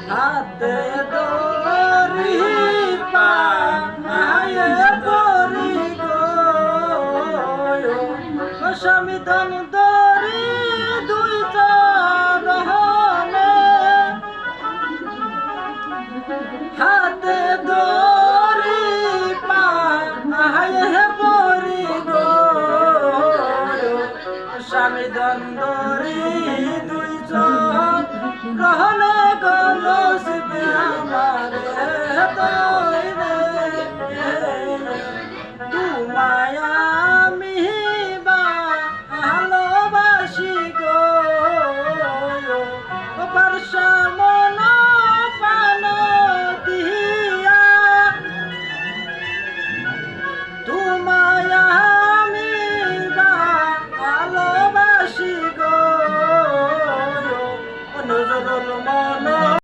হাতে দড়ি পায়ে পরি গো স্বামী ধন দড়ি দুই চরণে হাতে দড়ি পায়ে পরি গো স্বামী ধন দড়ি দুই চরণে